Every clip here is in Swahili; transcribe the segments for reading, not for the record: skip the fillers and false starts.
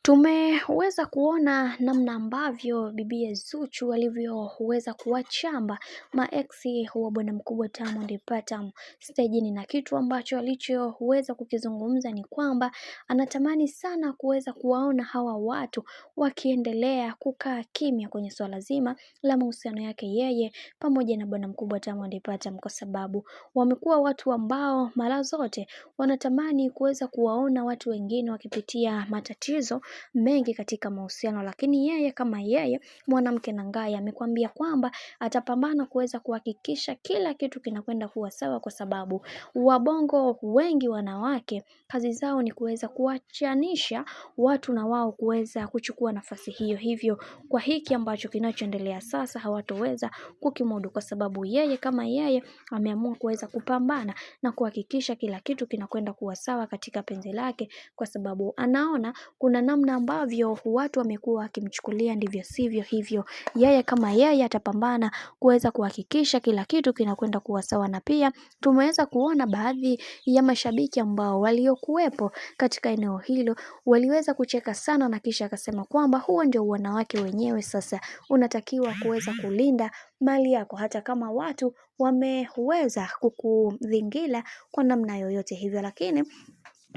Tumeweza kuona namna ambavyo bibie Zuchu alivyoweza kuwachamba maeksi wa bwana mkubwa Diamond Platnumz stejini, na kitu ambacho alichoweza kukizungumza ni kwamba anatamani sana kuweza kuwaona hawa watu wakiendelea kukaa kimya kwenye swala zima la mahusiano yake yeye pamoja na bwana mkubwa Diamond Platnumz, kwa sababu wamekuwa watu ambao mara zote wanatamani kuweza kuwaona watu wengine wakipitia matatizo mengi katika mahusiano, lakini yeye kama yeye mwanamke Nangai amekwambia kwamba atapambana kuweza kuhakikisha kila kitu kinakwenda kuwa sawa, kwa sababu wabongo wengi wanawake kazi zao ni kuweza kuachanisha watu na wao kuweza kuchukua nafasi hiyo. Hivyo kwa hiki ambacho kinachoendelea sasa hawatoweza kukimudu, kwa sababu yeye kama yeye ameamua kuweza kupambana na kuhakikisha kila kitu kinakwenda kuwa sawa katika penzi lake, kwa sababu anaona kuna namna ambavyo watu wamekuwa wakimchukulia ndivyo sivyo. Hivyo yeye kama yeye atapambana kuweza kuhakikisha kila kitu kinakwenda kuwa sawa, na pia tumeweza kuona baadhi ya mashabiki ambao waliokuwepo katika eneo hilo waliweza kucheka sana, na kisha akasema kwamba huo ndio wanawake wenyewe. Sasa unatakiwa kuweza kulinda mali yako hata kama watu wameweza kukudhingila kwa namna yoyote hivyo. Lakini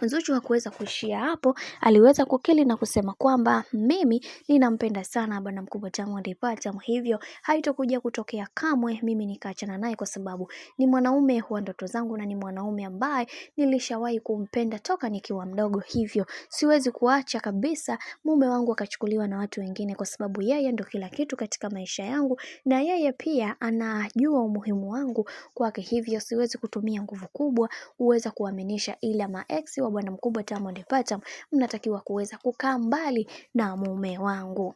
Zuchu hakuweza kuishia hapo, aliweza kukili na kusema kwamba mimi ninampenda sana bwana mkubwa Diamond Platnumz, hivyo haitokuja kutokea kamwe mimi nikaachana naye, kwa sababu ni mwanaume wa ndoto zangu na ni mwanaume ambaye nilishawahi kumpenda toka nikiwa mdogo, hivyo siwezi kuacha kabisa mume wangu akachukuliwa na watu wengine, kwa sababu yeye ndo kila kitu katika maisha yangu na yeye pia anajua umuhimu wangu kwake, hivyo siwezi kutumia nguvu kubwa uweza kuaminisha, ila maeksi wa bwana mkubwa Diamond Platnumz mnatakiwa kuweza kukaa mbali na mume wangu.